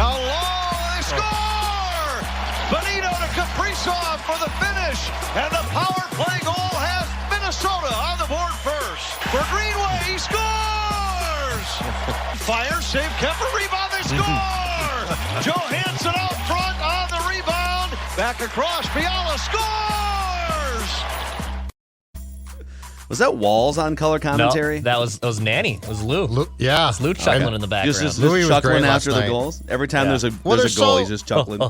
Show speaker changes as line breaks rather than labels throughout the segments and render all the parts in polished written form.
Down low, they score! Benito to Kaprizov for the finish, and the power play goal has Minnesota on the board first. For Greenway, he scores! Fire, save, Kemper, rebound, they score! Johansson out front on the rebound, back across, Fiala scores!
Was that Walls on color commentary?
No, that was Nanny. It was Lou.
Yeah.
It's Lou chuckling in the background.
Just
Louis was
chuckling
great
after
last
the
night.
goals. Every time there's a goal, he's just chuckling.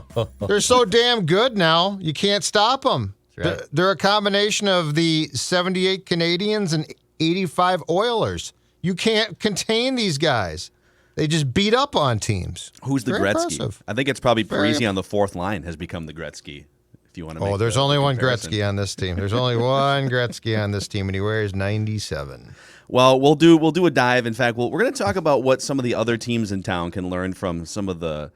They're so damn good now, you can't stop them.
Right.
They're a combination of the 78 Canadians and 85 Oilers. You can't contain these guys. They just beat up on teams.
Who's the
Very
Gretzky?
impressive.
I think it's probably Parisi on the fourth line has become the Gretzky. If you want to.
Oh, there's
the
only one
comparison.
Gretzky on this team. There's only one Gretzky on this team, and he wears 97.
Well, we'll do a dive. In fact, we're going to talk about what some of the other teams in town can learn from some of the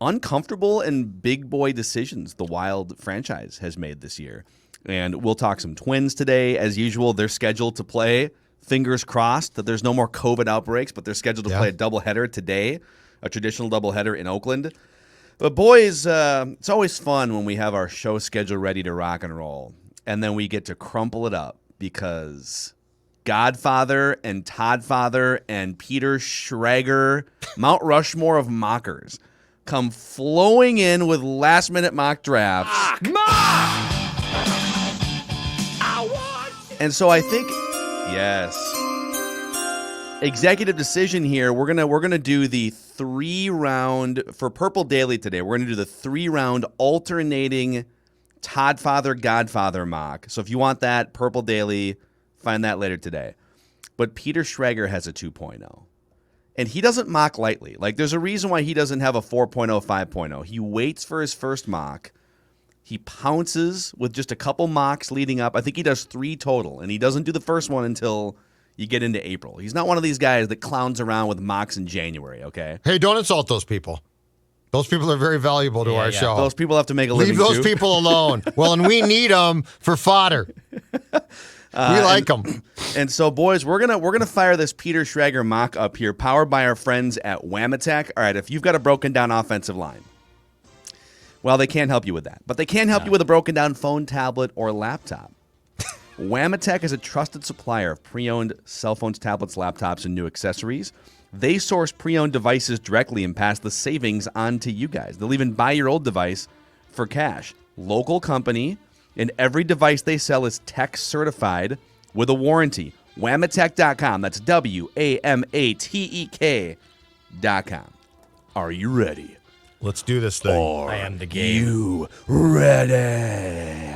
uncomfortable and big boy decisions the Wild franchise has made this year. And we'll talk some Twins today. As usual, they're scheduled to play. Fingers crossed that there's no more COVID outbreaks, but they're scheduled to play a doubleheader today, a traditional doubleheader in Oakland. But boys, it's always fun when we have our show schedule ready to rock and roll, and then we get to crumple it up because Godfather and Toddfather and Peter Schrager, Mount Rushmore of mockers, come flowing in with last-minute mock drafts. And so I think, yes, executive decision here. We're gonna do the 3-round for Purple Daily today. We're gonna do the 3-round alternating Toddfather Godfather mock. So if you want that Purple Daily, find that later today. But Peter Schrager has a 2.0. And he doesn't mock lightly. Like, there's a reason why he doesn't have a 4.0, 5.0. He waits for his first mock. He pounces with just a couple mocks leading up. I think he does 3 total, and he doesn't do the first one until you get into April. He's not one of these guys that clowns around with mocks in January, okay?
Hey, don't insult those people. Those people are very valuable to our show.
Those people have to make a living,
Leave those
too.
people alone. Well, and we need them for fodder. We like them.
And so, boys, we're gonna fire this Peter Schrager mock up here, powered by our friends at Whamatech. All right, if you've got a broken down offensive line, well, they can't help you with that, but they can help you with a broken down phone, tablet, or laptop. Whamatech is a trusted supplier of pre-owned cell phones, tablets, laptops, and new accessories. They source pre-owned devices directly and pass the savings on to you guys. They'll even buy your old device for cash. Local company, and every device they sell is tech certified with a warranty. Whamatech.com. That's WAMATEK.com. Are you ready?
Let's do this thing.
I am the game.
You ready?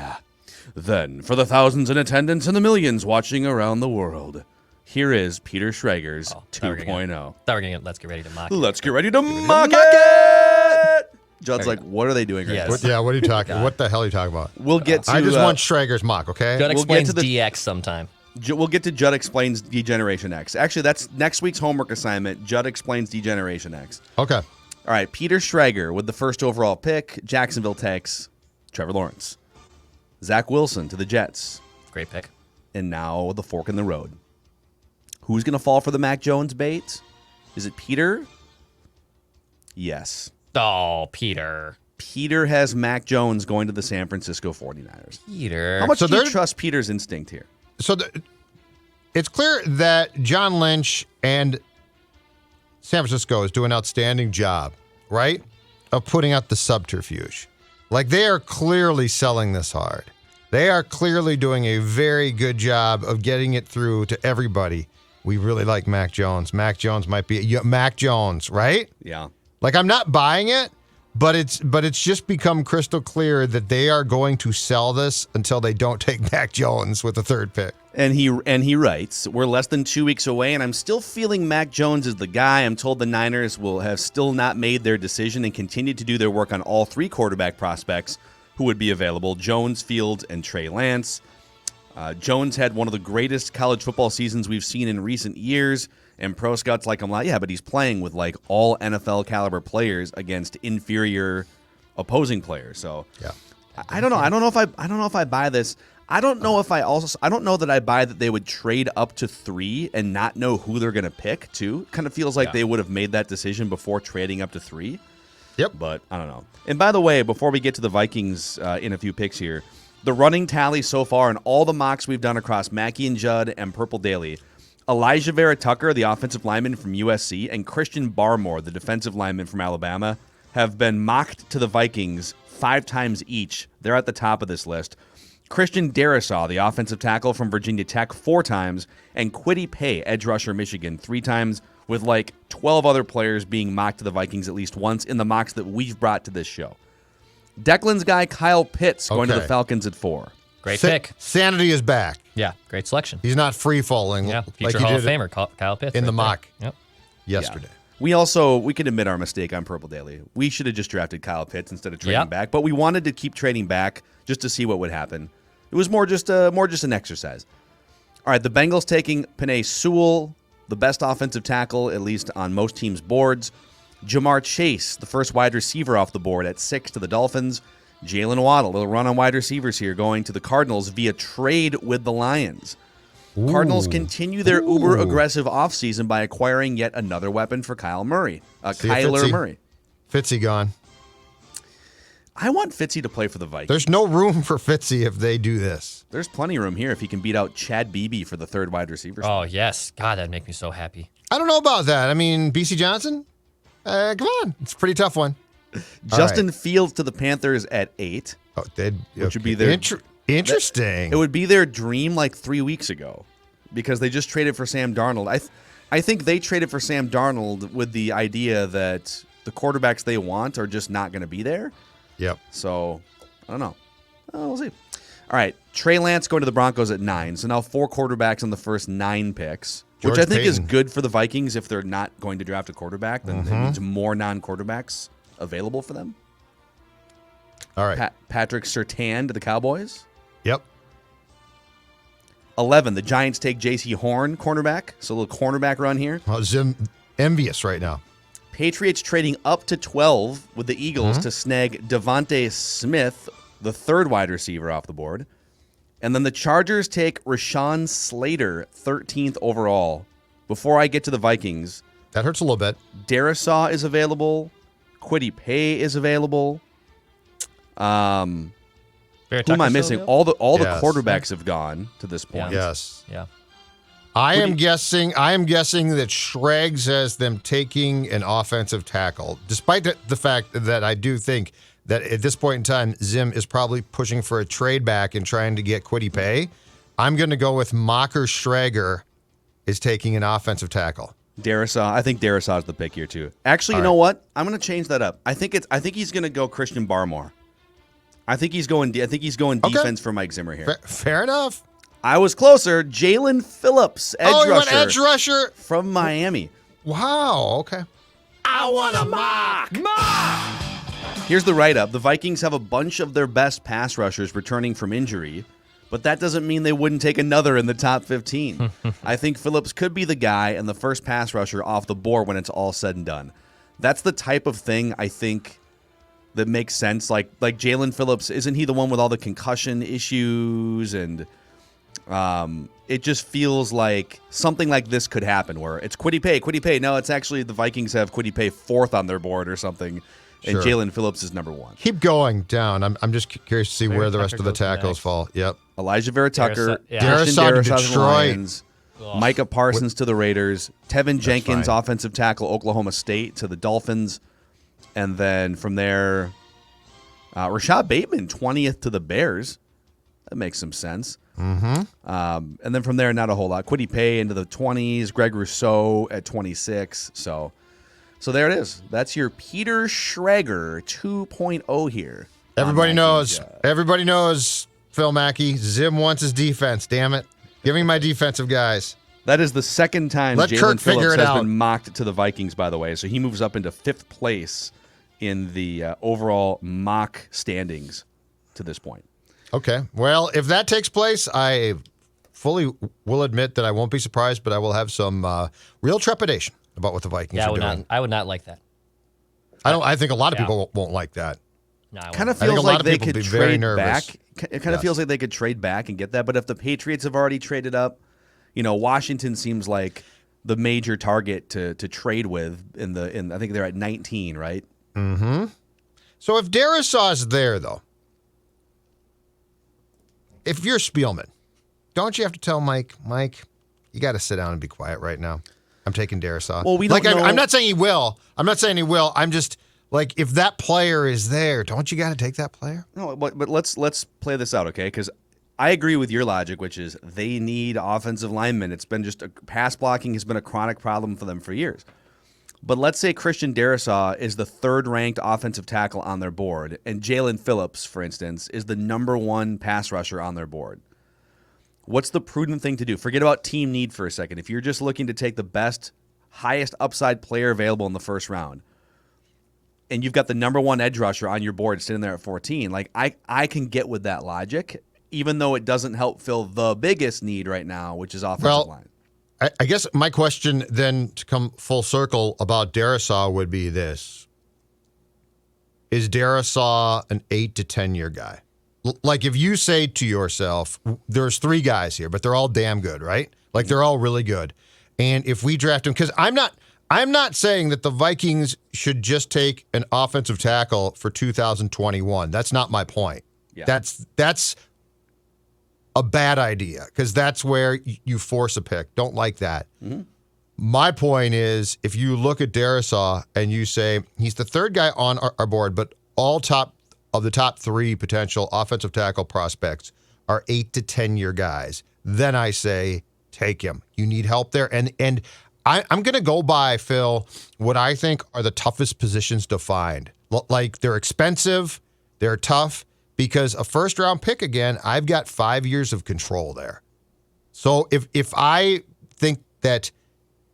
Then, for the thousands in attendance and the millions watching around the world, here is Peter Schrager's 2.0.
Thought we were gonna Let's get ready to mock it.
Let's get ready to mock it! Judd's like, what are they doing right
Yes.
now?
What are you talking? What the hell are you talking about?
We'll get to.
I just want Schrager's mock, okay?
Judd
We'll get
explains
to the-
DX sometime.
We'll get to Judd Explains Degeneration X. Actually, that's next week's homework assignment. Judd Explains Degeneration X.
Okay.
All right, Peter Schrager with the first overall pick. Jacksonville takes Trevor Lawrence. Zach Wilson to the Jets.
Great pick.
And now the fork in the road. Who's going to fall for the Mac Jones bait? Is it Peter? Yes.
Oh, Peter.
Peter has Mac Jones going to the San Francisco 49ers.
Peter.
How much
So
do you
they're-
trust Peter's instinct here?
So it's clear that John Lynch and San Francisco is doing an outstanding job, right, of putting out the subterfuge. Like, they are clearly selling this hard. They are clearly doing a very good job of getting it through to everybody. We really like Mac Jones. Mac Jones might be Mac Jones, right?
Yeah.
Like, I'm not buying it, but it's just become crystal clear that they are going to sell this until they don't take Mac Jones with the third pick.
And he writes, we're less than 2 weeks away, and I'm still feeling Mac Jones is the guy. I'm told the Niners will have still not made their decision and continue to do their work on all 3 quarterback prospects who would be available, Jones, Fields, and Trey Lance. Jones had one of the greatest college football seasons we've seen in recent years, and pro scouts like him, yeah, but he's playing with like all NFL caliber players against inferior opposing players. So
Yeah.
I don't know. I don't know if I buy this. I don't know that I buy that they would trade up to 3 and not know who they're going to pick too. Kind of feels like they would have made that decision before trading up to 3.
Yep.
But I don't know. And by the way, before we get to the Vikings in a few picks here, the running tally so far in all the mocks we've done across Mackey and Judd and Purple Daily, Elijah Vera Tucker, the offensive lineman from USC, and Christian Barmore, the defensive lineman from Alabama, have been mocked to the Vikings 5 times each. They're at the top of this list. Christian Darrisaw, the offensive tackle from Virginia Tech, 4 times, and Kwity Paye, edge rusher, Michigan, 3 times, with like 12 other players being mocked to the Vikings at least once in the mocks that we've brought to this show. Declan's guy, Kyle Pitts, going to the Falcons at 4.
Great pick.
Sanity is back.
Yeah, great selection.
He's not free-falling
Yeah,
like
future
he
Hall of
did
Famer Kyle Pitts.
in the
right
mock
there. Yep.
yesterday.
We can admit our mistake on Purple Daily. We should have just drafted Kyle Pitts instead of trading back, but we wanted to keep trading back just to see what would happen. It was more just an exercise. All right, the Bengals taking Penei Sewell, the best offensive tackle, at least on most teams' boards. Jamar Chase, the first wide receiver off the board at 6 to the Dolphins. Jalen Waddle, a little run on wide receivers here, going to the Cardinals via trade with the Lions.
Ooh.
Cardinals continue their uber-aggressive offseason by acquiring yet another weapon for Kyler Murray. Murray.
Fitzy gone.
I want Fitzy to play for the Vikings.
There's no room for Fitzy if they do this.
There's plenty of room here if he can beat out Chad Beebe for the 3rd wide receiver spot.
Oh, yes. God, that'd make me so happy.
I don't know about that. I mean, BC Johnson? Come on. It's a pretty tough one.
Justin Fields to the Panthers at 8.
Oh,
which would be their
interesting.
It would be their dream like 3 weeks ago because they just traded for Sam Darnold. I think they traded for Sam Darnold with the idea that the quarterbacks they want are just not going to be there.
Yep.
So, I don't know. We'll see. All right. Trey Lance going to the Broncos at 9. So now 4 quarterbacks on the first 9 picks, which I think is good for the Vikings if they're not going to draft a quarterback. Then it means more non-quarterbacks available for them.
All right.
Patrick Surtain to the Cowboys.
Yep.
11, the Giants take J.C. Horn, cornerback. So a little cornerback run here.
Well, Zim envious right now.
Patriots trading up to 12 with the Eagles to snag Devontae Smith, the 3rd wide receiver off the board. And then the Chargers take Rashawn Slater, 13th overall. Before I get to the Vikings,
that hurts a little bit.
Darrisaw is available. Kwity Paye is available. Who am I missing? All the quarterbacks have gone to this point.
Yes.
Yeah.
I am guessing that Schrags has them taking an offensive tackle, despite the fact that I do think that at this point in time, Zim is probably pushing for a trade back and trying to get Kwity Paye. I'm going to go with Mocker Schrager is taking an offensive tackle.
Darrisaw. I think Darrisaw is the pick here too. Actually, you know what? I'm going to change that up. I think he's going to go Christian Barmore. I think he's going defense for Mike Zimmer here.
Fair enough.
I was closer. Jaelan Phillips,
edge rusher
from Miami.
Wow. Okay.
I want a mock.
Here's the write-up. The Vikings have a bunch of their best pass rushers returning from injury, but that doesn't mean they wouldn't take another in the top 15. I think Phillips could be the guy and the first pass rusher off the board when it's all said and done. That's the type of thing I think that makes sense. Like Jaelan Phillips, isn't he the one with all the concussion issues? And it just feels like something like this could happen where it's Kwity Paye. No, it's actually the Vikings have Kwity Paye 4th on their board or something. And Jaelan Phillips is number 1.
Keep going down. I'm just curious to see where the rest of the tackles fall. Yep.
Elijah Vera Tucker,
Darrisaw to Detroit,
Micah Parsons to the Raiders, Tevin Jenkins, offensive tackle, Oklahoma State to the Dolphins, and then from there, Rashad Bateman, 20th to the Bears. That makes some sense. And then from there, not a whole lot. Kwity Paye into the 20s, Greg Rousseau at 26. So there it is. That's your Peter Schrager 2.0 here.
Everybody knows Phil Mackey. Zim wants his defense, damn it. Give me my defensive guys.
That is the second time Jaelan Phillips has
been
mocked to the Vikings, by the way. So he moves up into 5th place in the overall mock standings to this point.
Okay. Well, if that takes place, I fully will admit that I won't be surprised, but I will have some real trepidation about what the Vikings are doing.
I would not like that.
I think a lot of people won't like that.
No,
kind of feels like they could trade back. It kind of feels like they could trade back and get that. But if the Patriots have already traded up, Washington seems like the major target to trade with. I think they're at 19, right?
So if Derisaw's there, though, if you're Spielman, don't you have to tell Mike, you got to sit down and be quiet right now? I'm taking Darisaw.
Well, we don't know.
I'm not saying he will. I'm just like, if that player is there, don't you got to take that player?
No, but let's play this out, okay? Because I agree with your logic, which is they need offensive linemen. It's been just pass blocking has been a chronic problem for them for years. But let's say Christian Darisaw is the third-ranked offensive tackle on their board, and Jaelan Phillips, for instance, is the number one pass rusher on their board. What's the prudent thing to do? Forget about team need for a second. If you're just looking to take the best, highest upside player available in the first round, and you've got the number one edge rusher on your board sitting there at 14, like I can get with that logic, even though it doesn't help fill the biggest need right now, which is offensive line.
I guess my question then to come full circle about Darisaw would be this. Is Darisaw an 8 to 10 year guy? Like if you say to yourself, there's 3 guys here, but they're all damn good, right? Like they're all really good. And if we draft him, because I'm not saying that the Vikings should just take an offensive tackle for 2021. That's not my point.
Yeah.
That's a bad idea because that's where you force a pick. Don't like that. Mm-hmm. My point is, if you look at Darisaw and you say he's the third guy on our board, but all top 3 potential offensive tackle prospects are 8 to 10 year guys, then I say take him. You need help there, and I'm going to go by, Phil, what I think are the toughest positions to find. Like they're expensive, they're tough. Because a first-round pick, again, I've got 5 years of control there. So if I think that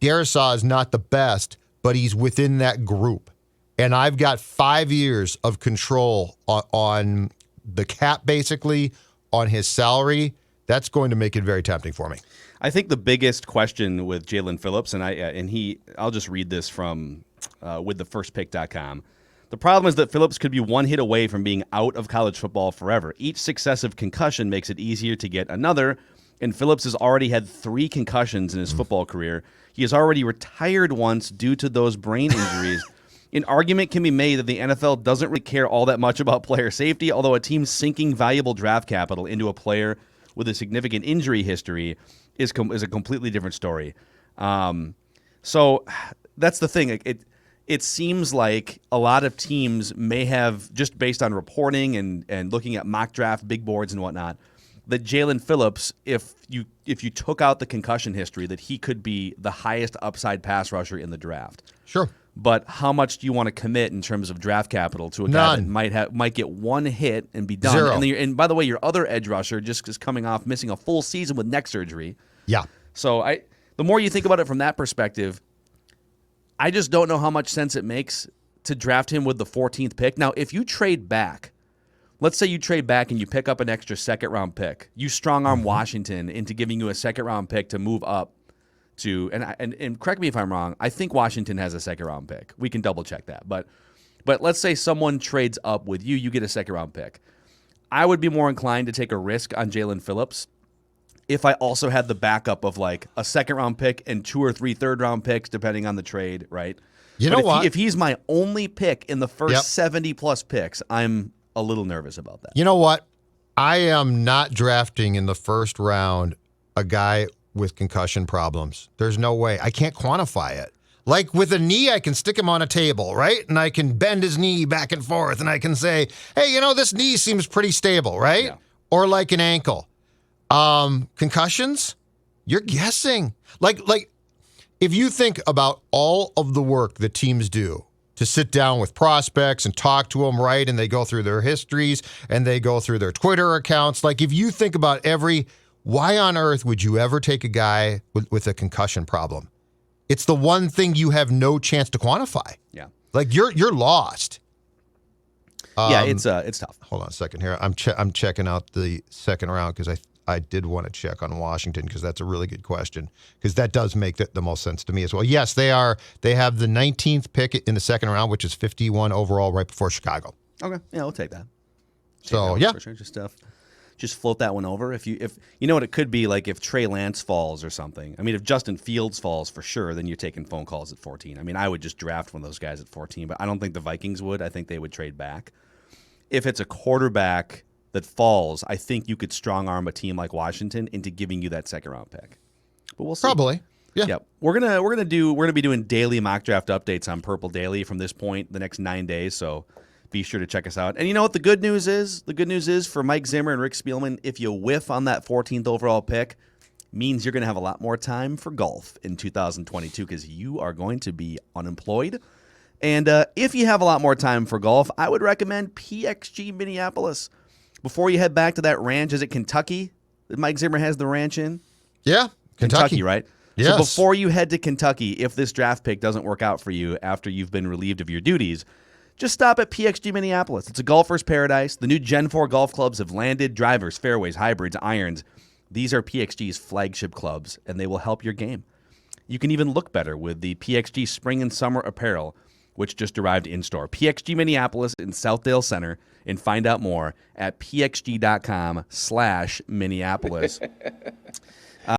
Darisaw is not the best, but he's within that group, and I've got 5 years of control on the cap, basically, on his salary, that's going to make it very tempting for me.
I think the biggest question with Jaelan Phillips, I'll just read this from withthefirstpick.com. The problem is that Phillips could be one hit away from being out of college football forever. Each successive concussion makes it easier to get another, and Phillips has already had 3 concussions in his football career. He has already retired once due to those brain injuries. An argument can be made that the NFL doesn't really care all that much about player safety, although a team sinking valuable draft capital into a player with a significant injury history is a completely different story. So that's the thing. It seems like a lot of teams may have, just based on reporting and looking at mock draft big boards and whatnot, that Jaelan Phillips, if you took out the concussion history, that he could be the highest upside pass rusher in the draft.
Sure.
But how much do you want to commit in terms of draft capital to a guy that might get one hit and be done?
0.
And by the way, your other edge rusher just is coming off missing a full season with neck surgery.
Yeah.
So the more you think about it from that perspective, I just don't know how much sense it makes to draft him with the 14th pick. Now, if you trade back, let's say you trade back and you pick up an extra second-round pick. You strong-arm Washington into giving you a second-round pick to move up to, and correct me if I'm wrong, I think Washington has a second-round pick. We can double-check that. But let's say someone trades up with you, you get a second-round pick. I would be more inclined to take a risk on Jaelan Phillips if I also had the backup of like a second-round pick and 2 or 3 third-round picks, depending on the trade, right?
You know what?
If he's my only pick in the first 70-plus picks, I'm a little nervous about that.
You know what? I am not drafting in the first round a guy with concussion problems. There's no way. I can't quantify it. Like with a knee, I can stick him on a table, right? And I can bend his knee back and forth, and I can say, hey, this knee seems pretty stable, right?
Yeah.
Or like an ankle. Concussions? You're guessing. Like if you think about all of the work that teams do to sit down with prospects and talk to them, right? And they go through their histories and they go through their Twitter accounts. Like if you think about why on earth would you ever take a guy with a concussion problem? It's the one thing you have no chance to quantify.
Yeah.
Like you're lost.
It's tough.
Hold on a second here. I'm checking out the second round because I did want to check on Washington because that's a really good question because that does make the most sense to me as well. Yes, they have the 19th pick in the second round, which is 51 overall right before Chicago.
Okay. Yeah, we'll take that.
So,
For sure. Just just float that one over. If you know what it could be, like if Trey Lance falls or something. I mean, if Justin Fields falls for sure, then you're taking phone calls at 14. I mean, I would just draft one of those guys at 14, but I don't think the Vikings would. I think they would trade back. If it's a quarterback that falls, I think you could strong arm a team like Washington into giving you that second round pick. But we'll see.
Probably. Yeah.
Yep. We're gonna be doing daily mock draft updates on Purple Daily from this point the next 9 days. So be sure to check us out. And you know what the good news is? The good news is for Mike Zimmer and Rick Spielman, if you whiff on that 14th overall pick, means you're gonna have a lot more time for golf in 2022 because you are going to be unemployed. And if you have a lot more time for golf, I would recommend PXG Minneapolis. Before you head back to that ranch, is it Kentucky that Mike Zimmer has the ranch in?
Yeah.
Kentucky, right?
Yes.
So before you head to Kentucky, if this draft pick doesn't work out for you after you've been relieved of your duties, just stop at PXG Minneapolis. It's a golfer's paradise. The new Gen 4 golf clubs have landed. Drivers, fairways, hybrids, irons. These are PXG's flagship clubs, and they will help your game. You can even look better with the PXG Spring and Summer Apparel, which just arrived in-store. PXG Minneapolis in Southdale Center, and find out more at pxg.com/Minneapolis.